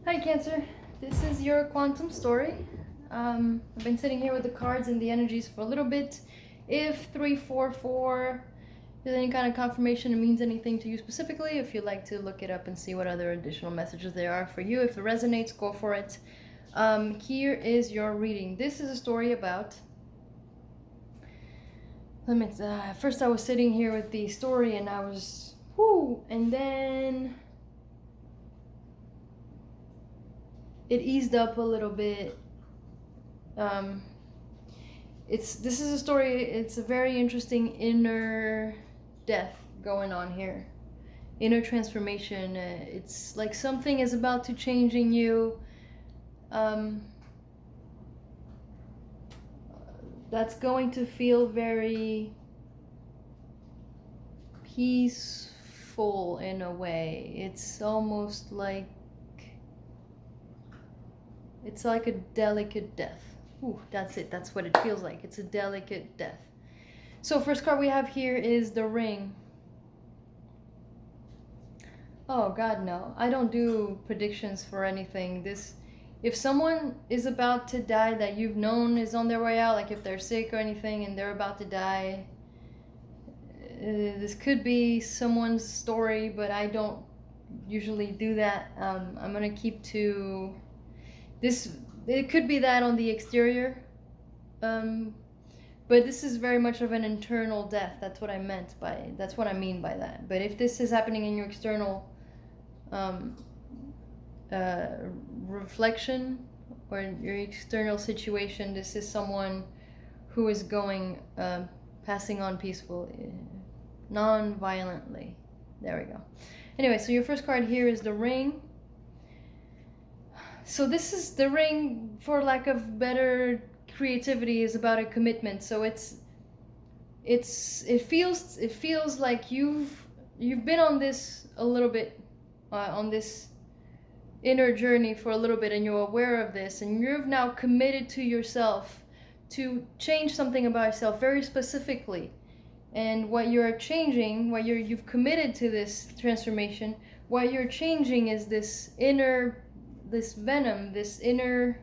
Hi Cancer, this is your quantum story. I've been sitting here with the cards and the energies for a little bit. If 344 is any kind of confirmation, it means anything to you specifically. If you'd like to look it up and see what other additional messages there are for you, if it resonates, go for it. Here is your reading. This is a story about. First I was sitting here with the story and I was, whoo, and then it eased up a little bit. This is a story. It's a very interesting inner death going on here, inner transformation. It's like something is about to change in you. That's going to feel very peaceful in a way. It's almost like it's like a delicate death. Ooh, that's it. That's what it feels like. It's a delicate death. So first card we have here is the Ring. Oh God, no. I don't do predictions for anything. If someone is about to die that you've known is on their way out, like if they're sick or anything and they're about to die, this could be someone's story, but I don't usually do that. I'm gonna keep to this. It could be that on the exterior, but this is very much of an internal death. That's what I meant by. That's what I mean by that. But if this is happening in your external um, uh, reflection or your external situation, this is someone who is going, passing on peacefully, non-violently. There we go. Anyway, so your first card here is the Ring. So this is the Ring, for lack of better creativity, is about a commitment. So it feels like you've been on this a little bit, on this inner journey for a little bit, and you're aware of this, and you've now committed to yourself to change something about yourself very specifically. And what you're changing, you've committed to this transformation, what you're changing is this venom, this inner,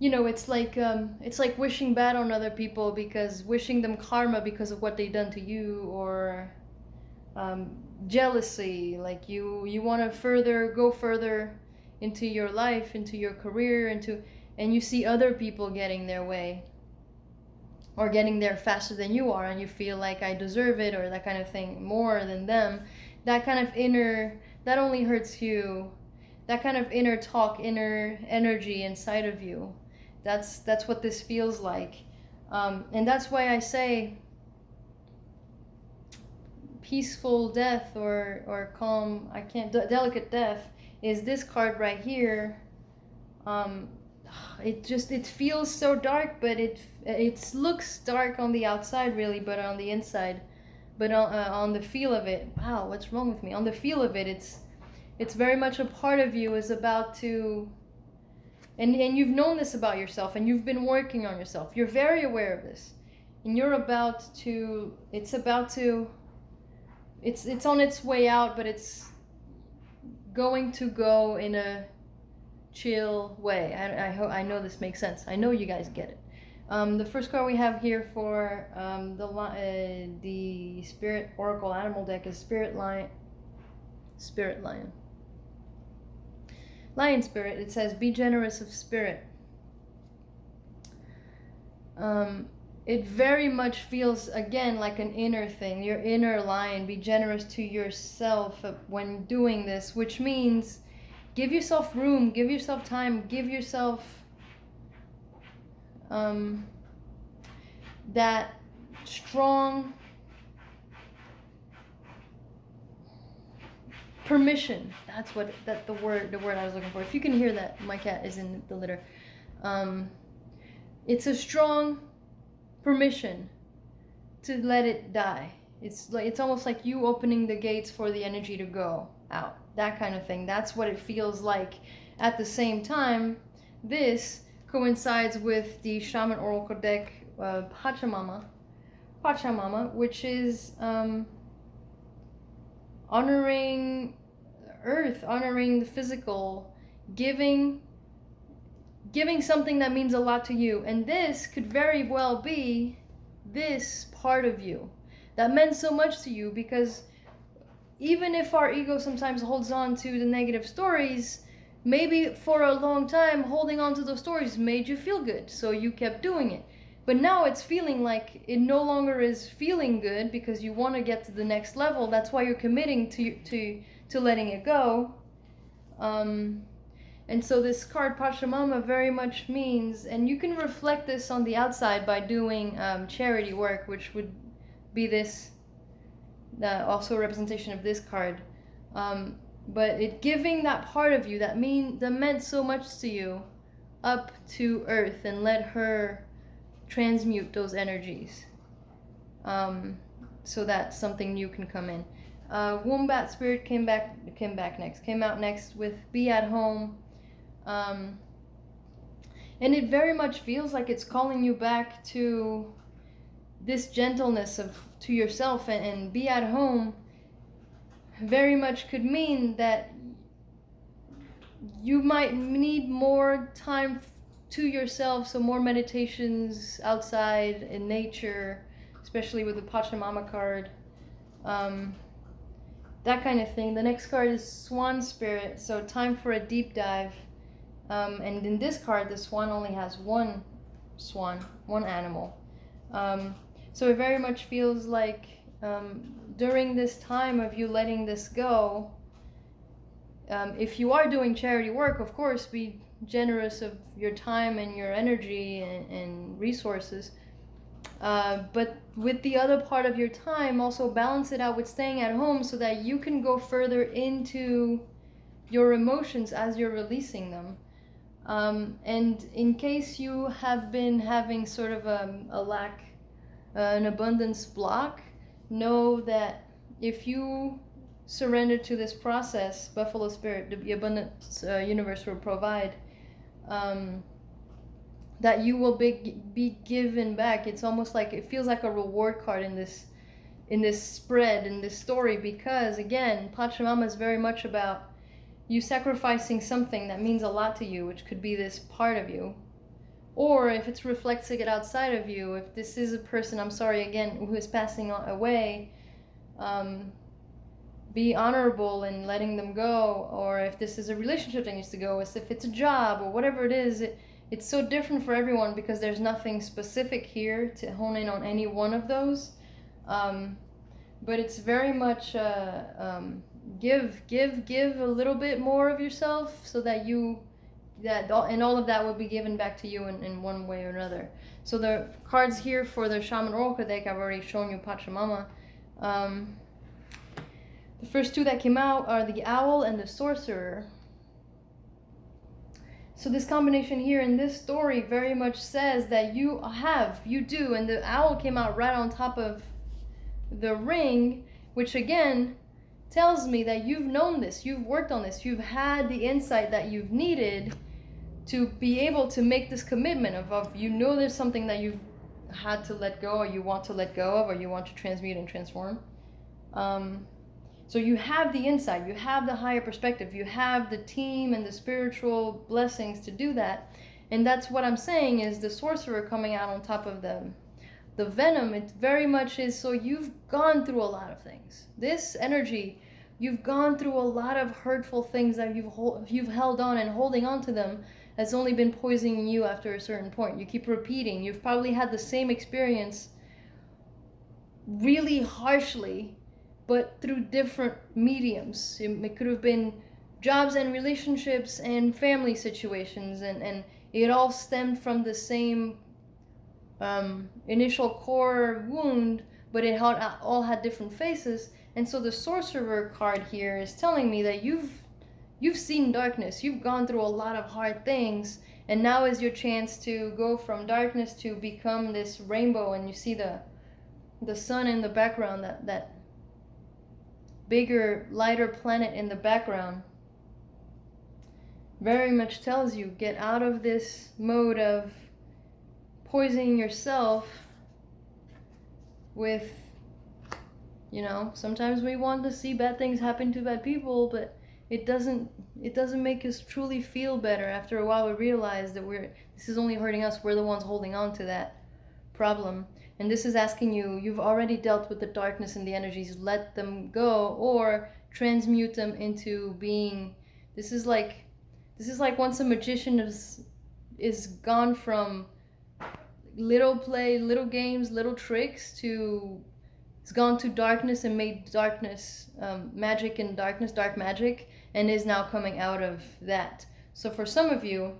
it's like wishing bad on other people, because wishing them karma because of what they've done to you, or jealousy, like you want to go further into your life, into your career, and you see other people getting their way or getting there faster than you are, and you feel like I deserve it, or that kind of thing, more than them. That kind of inner, that only hurts you. That kind of inner talk, inner energy inside of you, that's what this feels like. And that's why I say peaceful death, or calm, I can't, delicate death is this card right here. It feels so dark, but it looks dark on the outside really, but on the inside, but on the feel of it, wow, what's wrong with me, on the feel of it, it's very much a part of you is about to, and you've known this about yourself, and you've been working on yourself, you're very aware of this, and you're about to, it's on its way out, but it's going to go in a chill way. I know this makes sense. I know you guys get it. The first card we have here for the Spirit Oracle Animal deck is Spirit Lion. Lion Spirit. It says, be generous of spirit. It very much feels, again, like an inner thing, your inner lion. Be generous to yourself when doing this, which means give yourself room, give yourself time, give yourself that strong permission. That's the word I was looking for. If you can hear that, my cat is in the litter. It's a strong permission to let it die. It's almost like you opening the gates for the energy to go out, that kind of thing. That's what it feels like. At the same time, this coincides with the Shaman Oracle deck, Pachamama, which is honoring earth, honoring the physical, giving something that means a lot to you. And this could very well be this part of you that meant so much to you, because even if our ego sometimes holds on to the negative stories, maybe for a long time holding on to those stories made you feel good, so you kept doing it. But now it's feeling like it no longer is feeling good because you want to get to the next level. That's why you're committing to letting it go. And so this card Pachamama very much means, and you can reflect this on the outside by doing charity work, which would be this, also a representation of this card. But it giving that part of you that meant so much to you up to earth and let her transmute those energies, so that something new can come in. Wombat spirit came out next with be at home. And it very much feels like it's calling you back to this gentleness to yourself, and be at home very much could mean that you might need more time to yourself, so more meditations outside in nature, especially with the Pachamama card, that kind of thing. The next card is Swan Spirit, so time for a deep dive. And in this card, the swan only has one swan, one animal. So it very much feels like during this time of you letting this go, if you are doing charity work, of course, be generous of your time and your energy and resources. But with the other part of your time, also balance it out with staying at home so that you can go further into your emotions as you're releasing them. And in case you have been having sort of a lack, an abundance block, know that if you surrender to this process, Buffalo Spirit, the abundance universe will provide, that you will be given back. It's almost like, it feels like a reward card in this spread, in this story, because again, Pachamama is very much about you sacrificing something that means a lot to you, which could be this part of you. Or if it's reflecting it outside of you, if this is a person, I'm sorry again, who is passing away, be honorable in letting them go. Or if this is a relationship that needs to go, if it's a job or whatever it is, it's so different for everyone because there's nothing specific here to hone in on any one of those. But it's very much give a little bit more of yourself, so that and all of that will be given back to you in one way or another. So the cards here for the Shaman Oracle deck, I've already shown you Pachamama. The first two that came out are the Owl and the Sorcerer. So this combination here in this story very much says that you do, and the Owl came out right on top of the ring, which again tells me that you've known this, you've worked on this, you've had the insight that you've needed to be able to make this commitment of there's something that you've had to let go, or you want to let go of, or you want to transmute and transform. So you have the insight, you have the higher perspective, you have the team and the spiritual blessings to do that. And that's what I'm saying is the Sorcerer coming out on top of the venom. It very much is, so you've gone through a lot of things. This energy, you've gone through a lot of hurtful things that you've held on, and holding on to them has only been poisoning you after a certain point. You keep repeating. You've probably had the same experience really harshly, but through different mediums. It could have been jobs and relationships and family situations, and it all stemmed from the same initial core wound, but it all had different faces. And so the Sorcerer card here is telling me that you've seen darkness, you've gone through a lot of hard things, and now is your chance to go from darkness to become this rainbow. And you see the sun in the background, that bigger, lighter planet in the background, very much tells you, get out of this mode of poisoning yourself with, sometimes we want to see bad things happen to bad people, but it doesn't make us truly feel better. After a while we realize that this is only hurting us. We're the ones holding on to that problem. And this is asking you, you've already dealt with the darkness and the energies, let them go or transmute them into being. This is like once a magician is gone from little play, little games, little tricks to, it's gone to darkness and made darkness, magic and darkness, dark magic, and is now coming out of that. So for some of you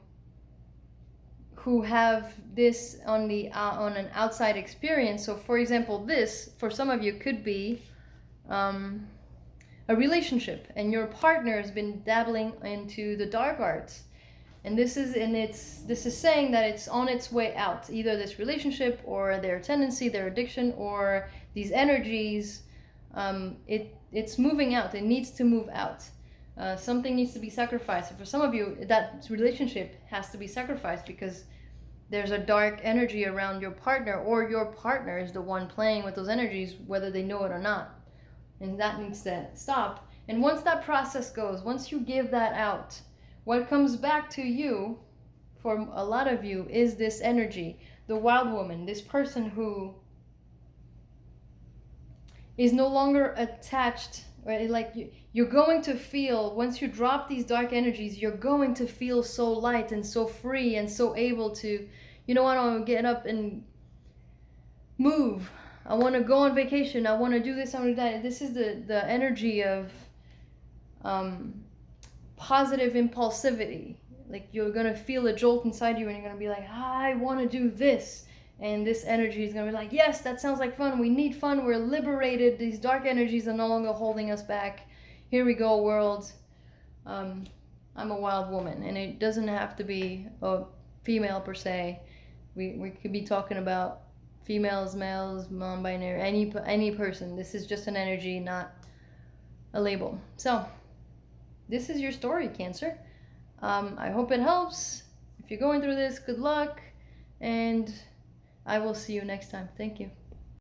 who have this on an outside experience, so for example, this for some of you could be a relationship, and your partner has been dabbling into the dark arts, and this is saying that it's on its way out, either this relationship or their tendency, their addiction, or these energies. It's moving out. It needs to move out. Something needs to be sacrificed. For some of you, that relationship has to be sacrificed because there's a dark energy around your partner, or your partner is the one playing with those energies, whether they know it or not. And that needs to stop. And once that process goes, once you give that out, what comes back to you, for a lot of you, is this energy, the wild woman, this person who is no longer attached, right? Like you're going to feel, once you drop these dark energies, you're going to feel so light and so free and so able to, I want to get up and move. I want to go on vacation. I want to do this, I want to do that. This is the energy of positive impulsivity. Like you're going to feel a jolt inside you and you're going to be like, I want to do this. And this energy is going to be like, yes, that sounds like fun. We need fun. We're liberated. These dark energies are no longer holding us back. Here we go, world. I'm a wild woman. And it doesn't have to be a female per se. We could be talking about females, males, non-binary, any person. This is just an energy, not a label. So this is your story, Cancer. I hope it helps. If you're going through this, good luck. And I will see you next time. Thank you.